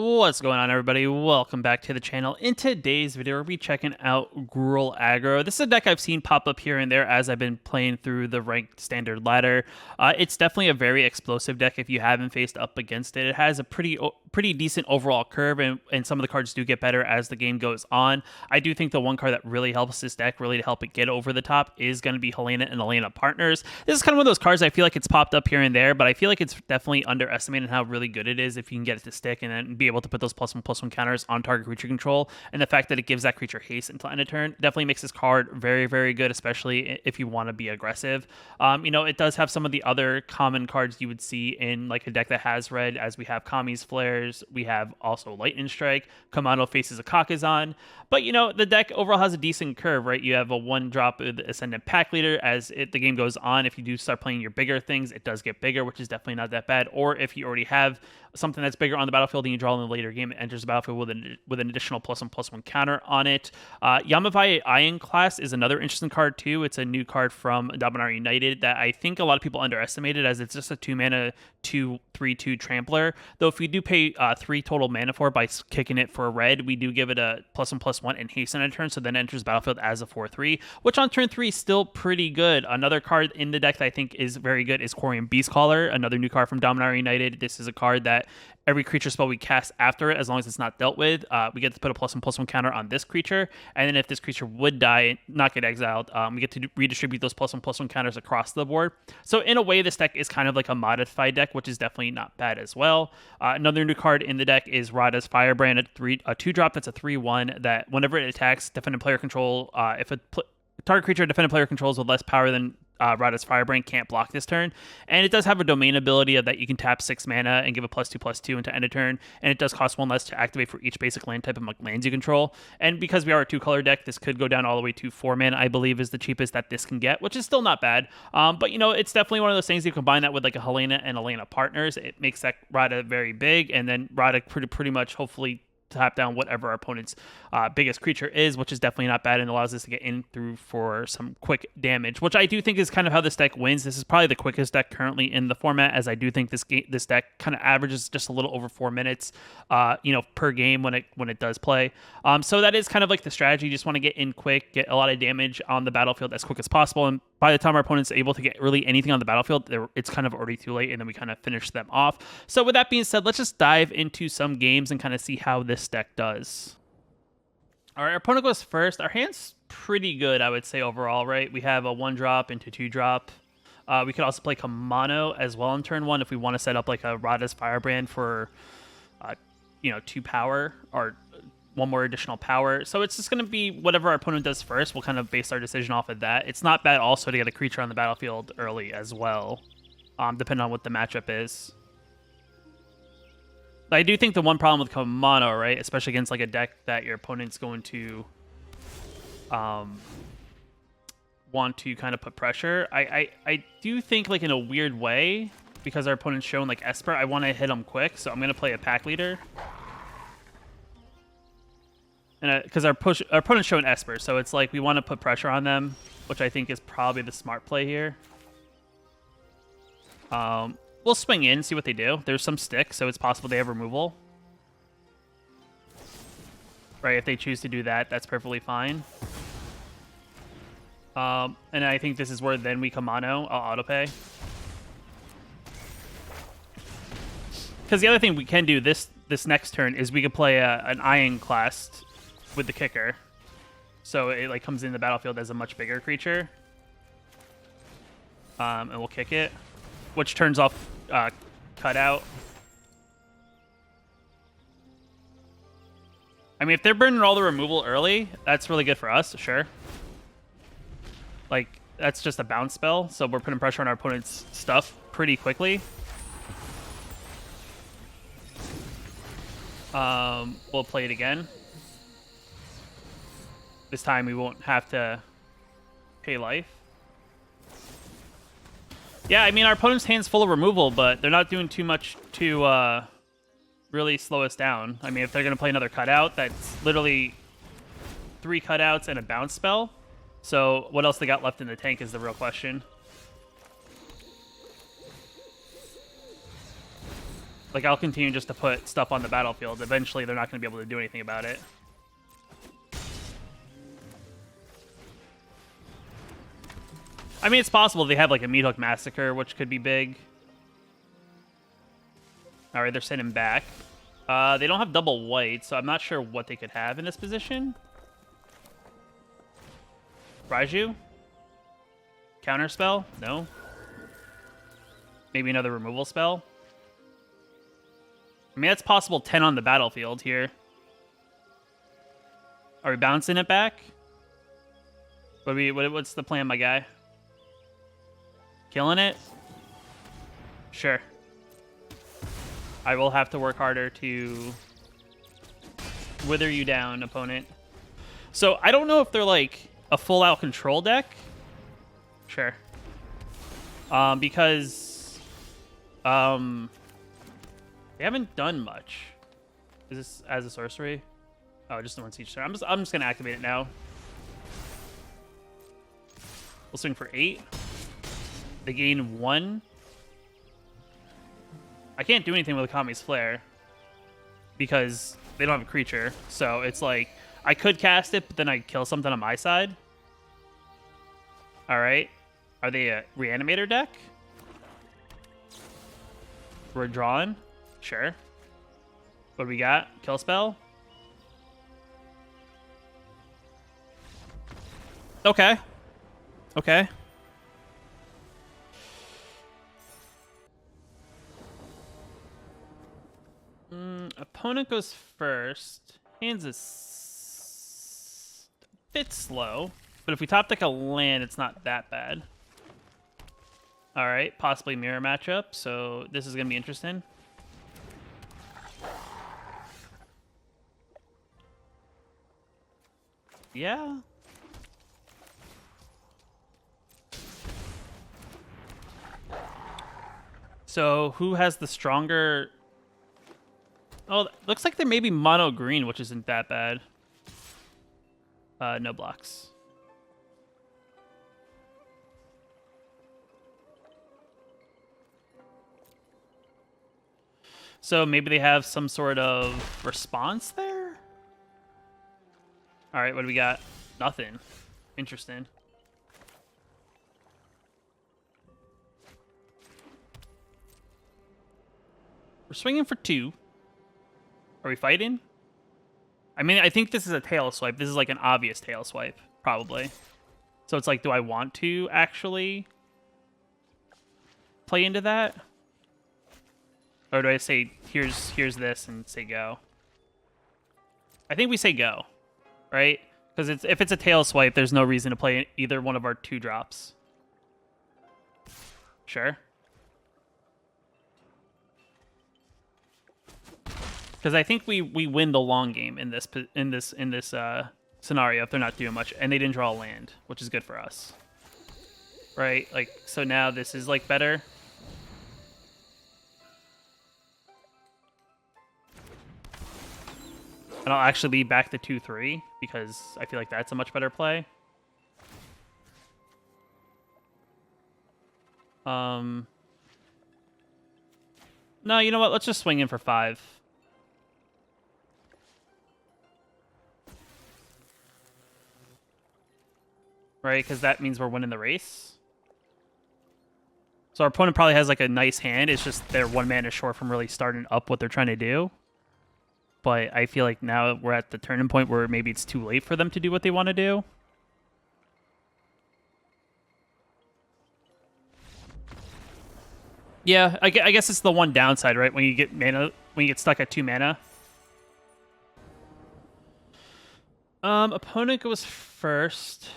What's going on, everybody? Welcome back to the channel. In today's video, we'll be checking out Gruul Aggro. This is a deck I've seen pop up here and there as I've been playing through the ranked standard ladder. It's definitely a very explosive deck if you haven't faced up against it. It has a pretty decent overall curve, and some of the cards do get better as the game goes on. I do think the one card that really helps this deck, really to help it get over the top, is going to be Helena and Elena Partners. This is kind of one of those cards I feel like it's popped up here and there, but I feel like it's definitely underestimated how really good it is if you can get it to stick and then be able to put those +1/+1 counters on target creature control. And the fact that it gives that creature haste until end of turn definitely makes this card very, very good, especially if you want to be aggressive. It does have some of the other common cards you would see in like a deck that has red, as we have Kami's Flares, we have also Lightning Strike, Kamado faces a Kakazan. But the deck overall has a decent curve, right? You have a 1-drop with Ascendant Pack Leader. The game goes on, if you do start playing your bigger things, it does get bigger, which is definitely not that bad. Or if you already have something that's bigger on the battlefield and you draw in the later game, it enters the battlefield with an additional +1/+1 counter on it. Yamavai Iron Class is another interesting card too. It's a new card from Dominar United that I think a lot of people underestimated, as it's just a 2-mana 2/3/2 trampler. Though if we do pay 3 total mana for it by kicking it for a red, we do give it a +1/+1 and hasten on turn, so then enters battlefield as a 4/3, which on turn 3 is still pretty good. Another card in the deck that I think is very good is Corian Beastcaller, another new card from Dominar United. This is a card that every creature spell we cast after it, as long as it's not dealt with, we get to put a +1/+1 counter on this creature. And then if this creature would die, not get exiled, we get to redistribute those +1/+1 counters across the board. So in a way, this deck is kind of like a modified deck, which is definitely not bad as well. Another new card in the deck is Radha's Firebrand, a 2-drop that's a 3/1 that whenever it attacks defendant player control, if a target creature defendant player controls with less power than Radha's Firebrand can't block this turn. And it does have a domain ability that you can tap 6 mana and give a +2/+2 into end of turn, and it does cost 1 less to activate for each basic land type of lands you control. And because we are a 2-color deck, this could go down all the way to 4 mana, I believe is the cheapest that this can get, which is still not bad. But it's definitely one of those things, you combine that with like a Helena and Elena Partners, it makes that Radha very big, and then Radha pretty much hopefully tap down whatever our opponent's biggest creature is, which is definitely not bad and allows us to get in through for some quick damage, which I do think is kind of how this deck wins. This is probably the quickest deck currently in the format, as I do think this deck kind of averages just a little over 4 minutes per game when it does play. So that is kind of like the strategy. You just want to get in quick, get a lot of damage on the battlefield as quick as possible, and by the time our opponent's able to get really anything on the battlefield, it's kind of already too late, and then we kind of finish them off. So with that being said, let's just dive into some games and kind of see how this deck does. All right, our opponent goes first. Our hand's pretty good, I would say, overall, right? We have a 1-drop into 2-drop. We could also play Kamano as well on turn 1 if we want to set up like a Radha's Firebrand for 2 power or 1 more additional power. So it's just going to be whatever our opponent does first. We'll kind of base our decision off of that. It's not bad also to get a creature on the battlefield early as well, depending on what the matchup is. I do think the one problem with Kamano, right, especially against like a deck that your opponent's going to want to kind of put pressure, I do think like in a weird way, because our opponent's shown like Esper, I want to hit them quick, so I'm going to play a Pack Leader. And because our opponent's showing Esper, so it's like we want to put pressure on them, which I think is probably the smart play here. We'll swing in, see what they do. There's some stick, so it's possible they have removal. Right, if they choose to do that, that's perfectly fine. And I think this is where then we Kamano, I'll autopay. Because the other thing we can do this next turn is we could play an Iron Class with the kicker. So it like comes in the battlefield as a much bigger creature. And we'll kick it, which turns off Cutout. I mean, if they're burning all the removal early, that's really good for us, sure. Like, that's just a bounce spell, so we're putting pressure on our opponent's stuff pretty quickly. We'll play it again. This time we won't have to pay life. Yeah, I mean, our opponent's hand's full of removal, but they're not doing too much to really slow us down. I mean, if they're going to play another cutout, that's literally 3 cutouts and a bounce spell. So what else they got left in the tank is the real question. Like, I'll continue just to put stuff on the battlefield. Eventually, they're not going to be able to do anything about it. I mean, it's possible they have, like, a Meat Hook Massacre, which could be big. All right, they're sending back. They don't have double white, so I'm not sure what they could have in this position. Raiju? Counter spell? No. Maybe another removal spell? I mean, that's possible 10 on the battlefield here. Are we bouncing it back? What's the plan, my guy? Killing it? Sure. I will have to work harder to wither you down, opponent. So I don't know if they're like a full-out control deck. Sure. Because they haven't done much. Is this as a sorcery? Oh, just the once each turn. I'm just gonna activate it now. We'll swing for 8. They gain 1. I can't do anything with Akami's Flare because they don't have a creature. So it's like I could cast it, but then I kill something on my side. All right. Are they a Reanimator deck? We're drawing. Sure. What do we got? Kill spell. Okay. Okay. Opponent goes first. Hands is a bit slow, but if we top deck a land, it's not that bad. All right, possibly mirror matchup, so this is gonna be interesting. Yeah. So who has the stronger? Oh, looks like there may be mono green, which isn't that bad. No blocks. So maybe they have some sort of response there? All right, what do we got? Nothing. Interesting. We're swinging for 2. Are we fighting? I mean, I think this is a tail swipe. This is like an obvious tail swipe, probably. So it's like, do I want to actually play into that? Or do I say, here's this and say go? I think we say go, right? Because if it's a tail swipe, there's no reason to play either one of our 2 drops. Sure. Because I think we win the long game in this scenario if they're not doing much, and they didn't draw a land, which is good for us, right? Like, so now this is like better. And I'll actually lead back to 2/3 because I feel like that's a much better play. No, you know what? Let's just swing in for 5. Right, because that means we're winning the race. So our opponent probably has like a nice hand. It's just they're 1 mana short from really starting up what they're trying to do. But I feel like now we're at the turning point where maybe it's too late for them to do what they want to do. Yeah, I guess it's the one downside, right? When you get stuck at 2 mana. Opponent goes first.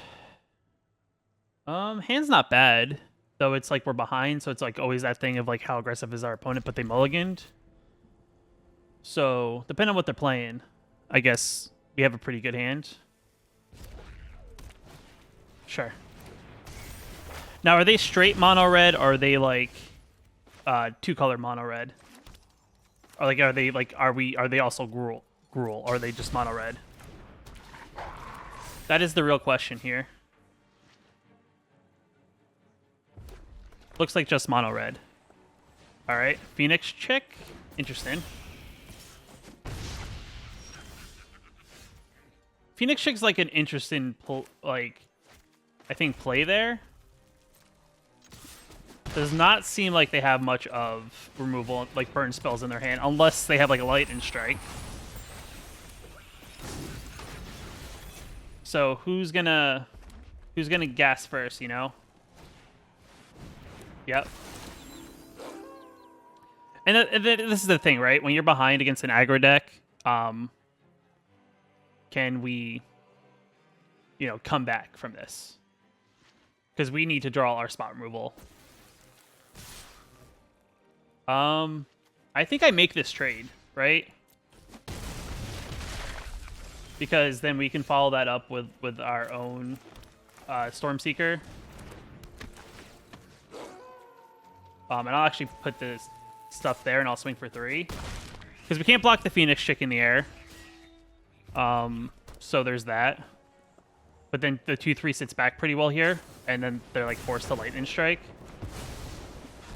Hand's not bad, though it's like we're behind, so it's like always that thing of like how aggressive is our opponent, but they mulliganed. So, depending on what they're playing, I guess we have a pretty good hand. Sure. Now, are they straight mono red, or are they like 2-color mono red? Or like are they also Gruul, or are they just mono red? That is the real question here. Looks like just mono red. All right, Phoenix chick. Interesting. Phoenix Chick's like an interesting, I think, play there. Does not seem like they have much of removal, like burn spells in their hand, unless they have like a lightning strike. So who's gonna gas first, you know? Yep. And this is the thing, right? When you're behind against an aggro deck, can we, you know, come back from this? Because we need to draw our spot removal. I think I make this trade, right? Because then we can follow that up with our own Stormseeker. And I'll actually put this stuff there, and I'll swing for 3. Because we can't block the Phoenix Chick in the air. So there's that. But then the 2/3 sits back pretty well here, and then they're like forced to lightning strike.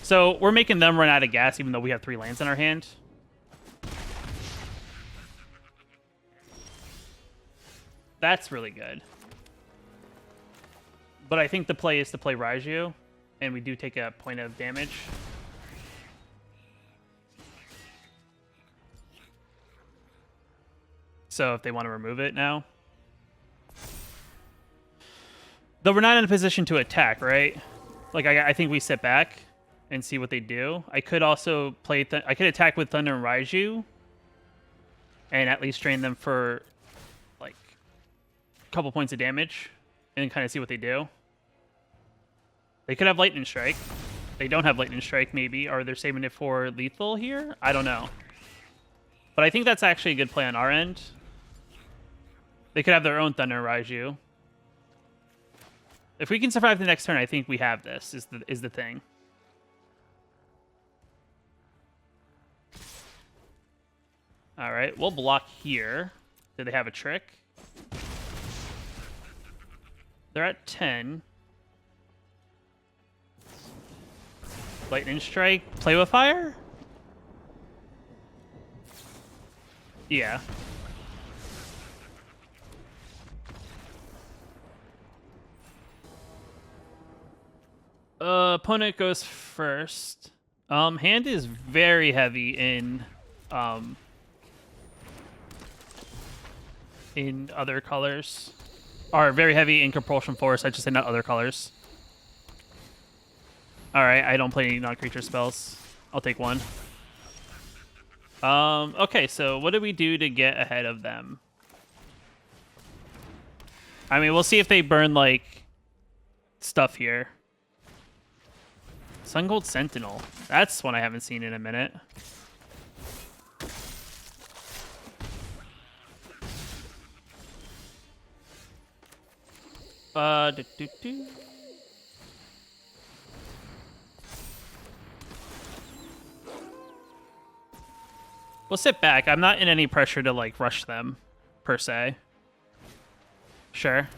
So we're making them run out of gas, even though we have 3 lands in our hand. That's really good. But I think the play is to play Raiju, and we do take a point of damage. So if they want to remove it now. Though we're not in a position to attack, right? Like, I think we sit back and see what they do. I could also play... I could attack with Thunder and Raiju and at least drain them for, like, a couple points of damage and kind of see what they do. They could have Lightning Strike. They don't have Lightning Strike, maybe. Or they're saving it for lethal here? I don't know. But I think that's actually a good play on our end. They could have their own Thunder Raiju. If we can survive the next turn, I think we have this, is the thing. All right, we'll block here. Do they have a trick? They're at 10. Lightning Strike. Play with fire? Yeah. Opponent goes first. Hand is very heavy in other colors. Or very heavy in Compulsion Force, I just say not other colors. Alright, I don't play any non-creature spells. I'll take 1. Okay, so what do we do to get ahead of them? I mean, we'll see if they burn, like, stuff here. Sungold Sentinel. That's one I haven't seen in a minute. We'll sit back. I'm not in any pressure to, like, rush them, per se. Sure.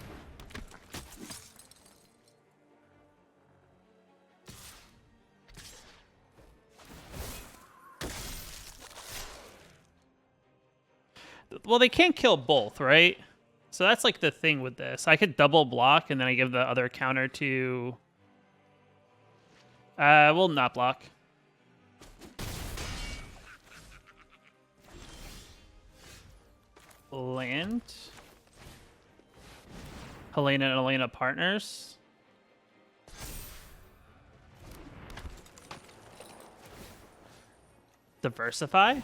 Well, they can't kill both, right? So that's, like, the thing with this. I could double block, and then I give the other counter to... we'll not block. Land. Helena and Elena partners. Diversify.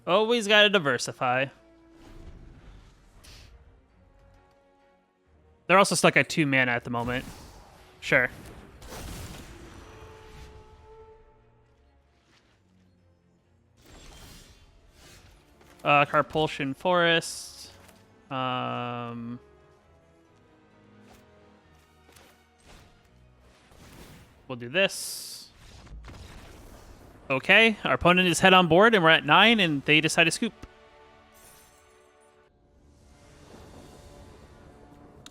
Always gotta diversify. They're also stuck at 2 mana at the moment. Sure. Carpulsion Forest. We'll do this. Okay, our opponent is head on board, and we're at 9, and they decide to scoop.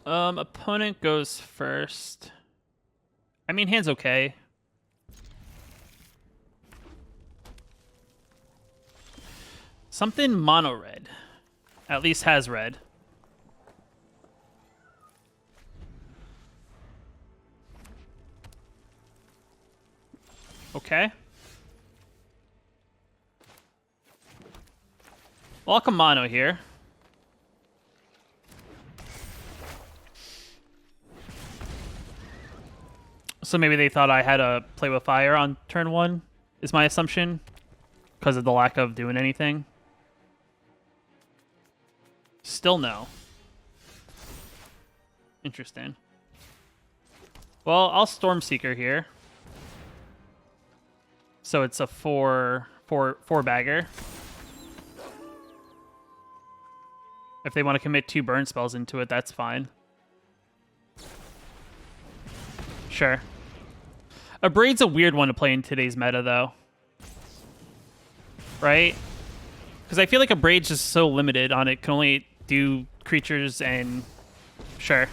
Opponent goes first. I mean, hand's okay. Something mono red. At least has red. Okay. Welcome mono here. So maybe they thought I had a play with fire on turn 1, is my assumption. Because of the lack of doing anything. Still no. Interesting. Well, I'll Stormseeker here. So it's a four bagger. If they want to commit 2 burn spells into it, that's fine. Sure. A Braid's a weird one to play in today's meta, though. Right? Because I feel like a Braid's just so limited on it. Can only do creatures and... Sure.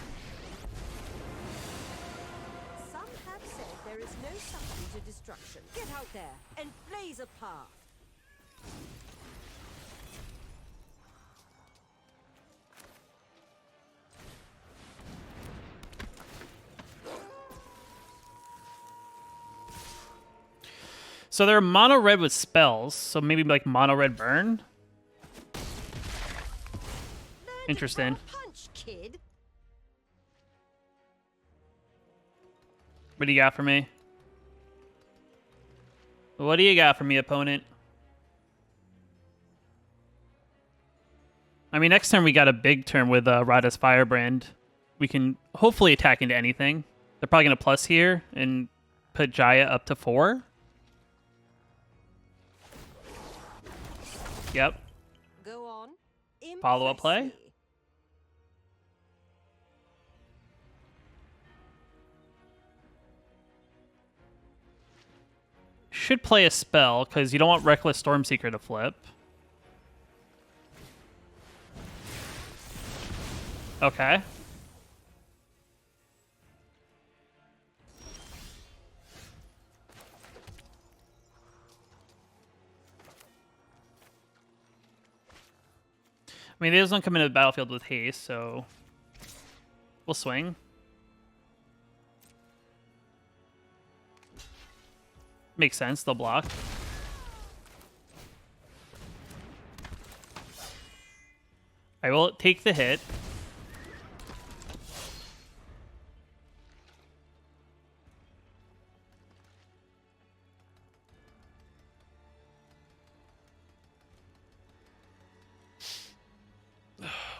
Some have said there is no suffering to destruction. Get out there and blaze a path. So they're mono red with spells, so maybe like mono red burn. Interesting. Punch, kid. What do you got for me? What do you got for me, opponent? I mean, next turn we got a big turn with Rada's Firebrand. We can hopefully attack into anything. They're probably going to plus here and put Jaya up to 4. Yep. Go on. Follow-up play. Should play a spell, because you don't want Reckless Stormseeker to flip. Okay. I mean, they don't come into the battlefield with haste, so we'll swing. Makes sense, they'll block. I will take the hit.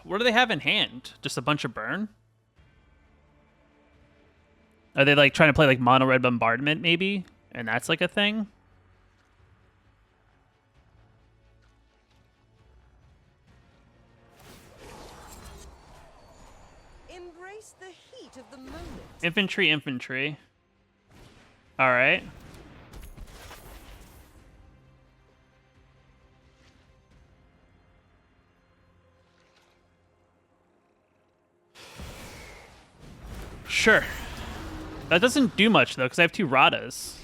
What do they have in hand? Just a bunch of burn? Are they like trying to play like mono red bombardment maybe? And that's like a thing? Embrace the heat of the moment. Infantry, infantry. All right. Sure. That doesn't do much, though, because I have 2 Radas.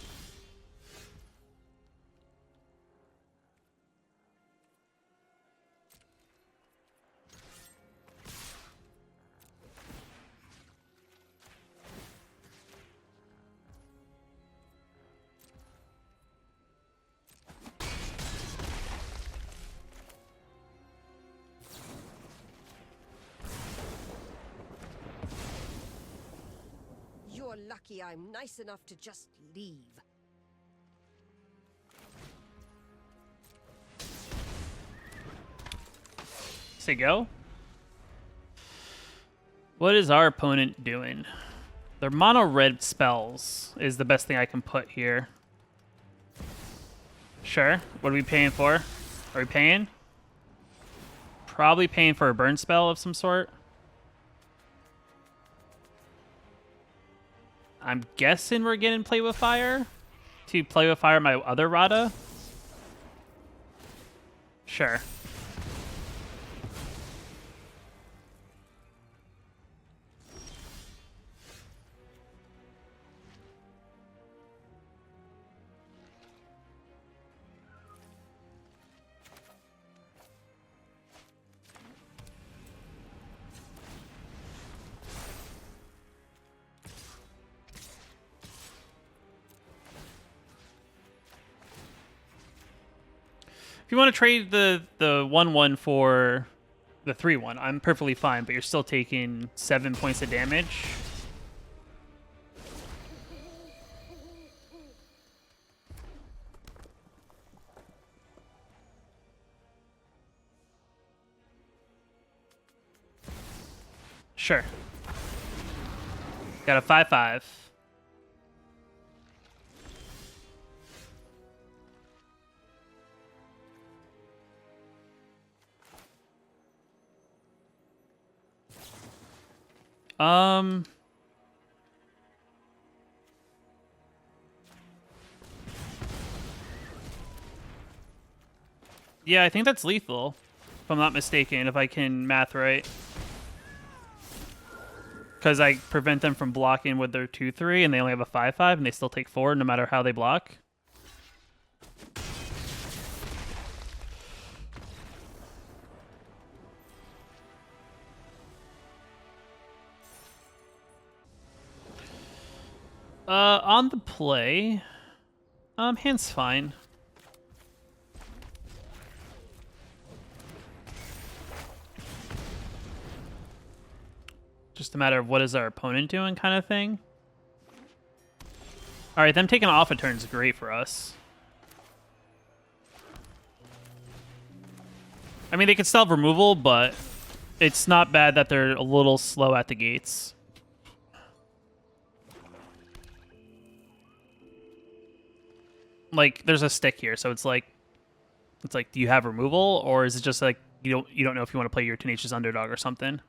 You're lucky I'm nice enough to just leave. Say go. What is our opponent doing? Their mono red spells is the best thing I can put here. Sure. What are we paying for? Are we paying? Probably paying for a burn spell of some sort. I'm guessing we're getting play with fire to play with fire my other Rada. Sure. If you want to trade the 1/1 for the 3/1, I'm perfectly fine, but you're still taking 7 points of damage. Sure. Got a 5/5. Yeah, I think that's lethal, if I'm not mistaken, if I can math right. Because I prevent them from blocking with their 2/3, and they only have a 5/5, and they still take 4 no matter how they block. On the play, hand's fine. Just a matter of what is our opponent doing kind of thing. All right, them taking off a turn is great for us. I mean, they can still have removal, but it's not bad that they're a little slow at the gates. Like, there's a stick here, so it's like, do you have removal, or is it just like you don't know if you want to play your Tenacious Underdog or something?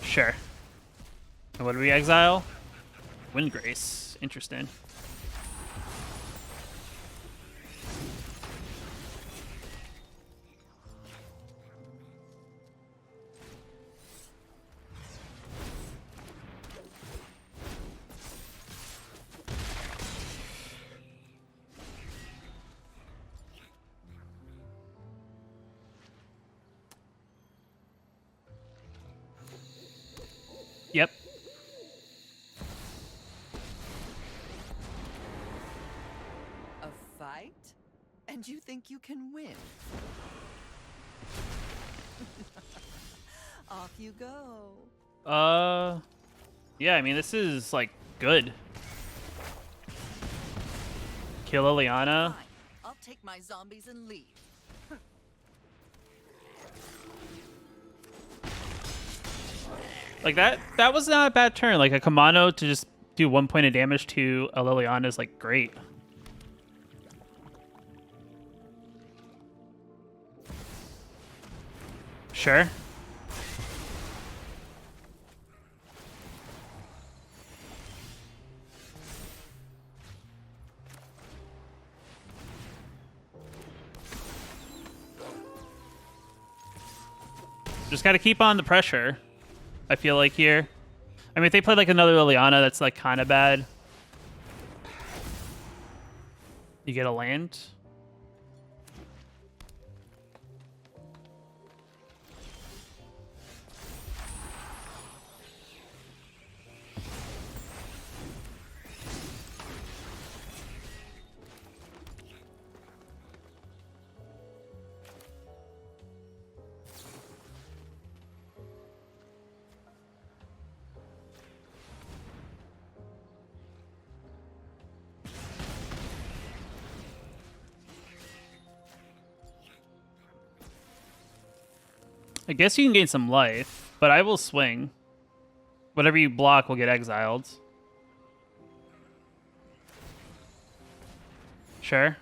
Sure. And what do we exile? Windgrace. Interesting. Yep. A fight? And you think you can win? Off you go. Yeah, I mean, this is, like, good. Kill Liliana. Fine. I'll take my zombies and leave. Like, that was not a bad turn. Like, a Kamano to just do 1 point of damage to a Liliana is, like, great. Sure. Just gotta keep on the pressure, I feel like, here. I mean, if they play, like, another Liliana, that's, like, kind of bad. You get a land. I guess you can gain some life, but I will swing. Whatever you block will get exiled. Sure.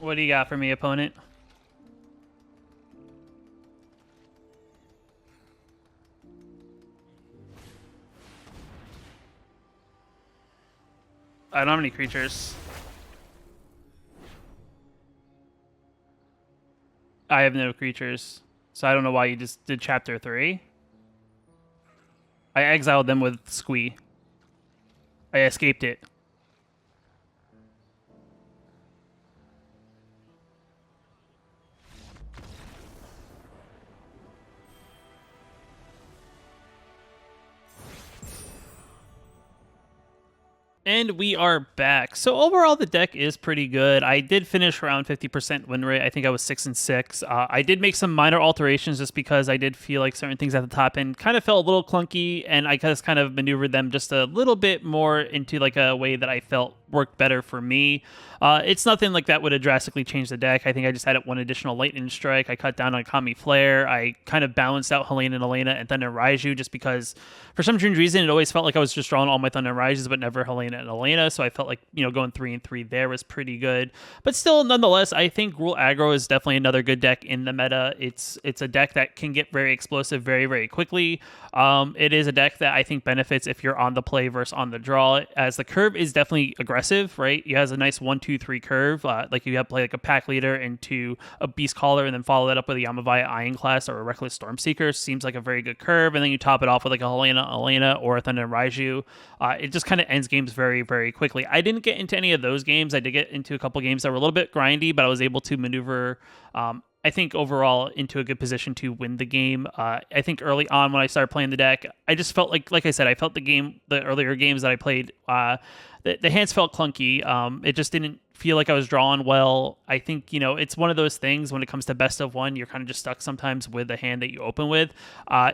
What do you got for me, opponent? I don't have any creatures. I have no creatures, so I don't know why you just did chapter 3. I exiled them with Squee. I escaped it. And we are back. So overall, the deck is pretty good. I did finish around 50% win rate. I think I was 6-6. I did make some minor alterations just because I did feel like certain things at the top end kind of felt a little clunky, and I just kind of maneuvered them just a little bit more into like a way that I felt worked better for me. It's nothing like that would have drastically changed the deck. I think I just added one additional lightning strike. I cut down on Kami Flare. I kind of balanced out Helena and Elena and Thunder and Raiju just because for some strange reason it always felt like I was just drawing all my Thunder and Raijus but never Helena and Elena. So I felt like, you know, going 3-3 there was pretty good. But still, nonetheless, I think Gruul Aggro is definitely another good deck in the meta. It's a deck that can get very explosive very, very quickly. It is a deck that I think benefits if you're on the play versus on the draw, as the curve is definitely aggressive, right? It has a nice 1-2-3 curve. Like you have to play like a pack leader into a beast caller and then follow that up with a Yamavaya Ironclast or a Reckless Stormseeker. Seems like a very good curve. And then you top it off with like a Helena Elena or a Thunder and Raiju. It just kind of ends games very, very quickly. I didn't get into any of those games. I did get into a couple games that were a little bit grindy, but I was able to maneuver I think overall into a good position to win the game. I think early on when I started playing the deck, I just felt like I said, I felt the earlier games that I played, the hands felt clunky. It just didn't feel like I was drawing well. I think, you know, it's one of those things when it comes to best of one, you're kind of just stuck sometimes with the hand that you open with.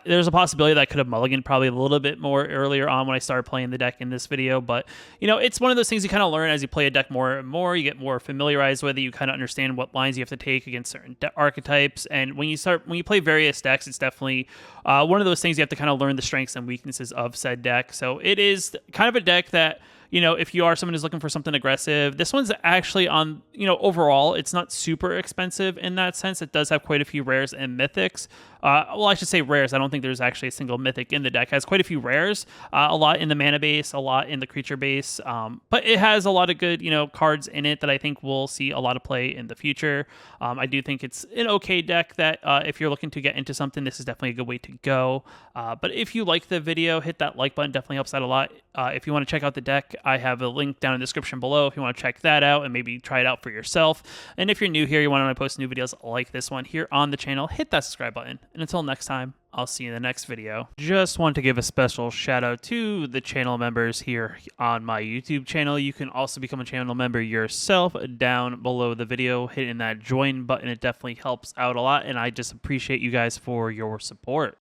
There's a possibility that I could have mulliganed probably a little bit more earlier on when I started playing the deck in this video, but, you know, it's one of those things you kind of learn as you play a deck more and more. You get more familiarized with it. You kind of understand what lines you have to take against certain archetypes, and when you play various decks, it's definitely one of those things you have to kind of learn the strengths and weaknesses of said deck. So it is kind of a deck that, you know, if you are someone who's looking for something aggressive, this one's actually on, you know, overall, it's not super expensive in that sense. It does have quite a few rares and mythics. Well, I should say rares. I don't think there's actually a single mythic in the deck. It has quite a few rares, a lot in the mana base, a lot in the creature base. But it has a lot of good, you know, cards in it that I think we'll see a lot of play in the future. I do think it's an okay deck that if you're looking to get into something, this is definitely a good way to go. But if you like the video, hit that like button. Definitely helps out a lot. If you want to check out the deck, I have a link down in the description below if you want to check that out and maybe try it out for yourself. And if you're new here, you want to post new videos like this one here on the channel, hit that subscribe button. And until next time, I'll see you in the next video. Just want to give a special shout out to the channel members here on my YouTube channel. You can also become a channel member yourself down below the video, hitting that join button. It definitely helps out a lot, and I just appreciate you guys for your support.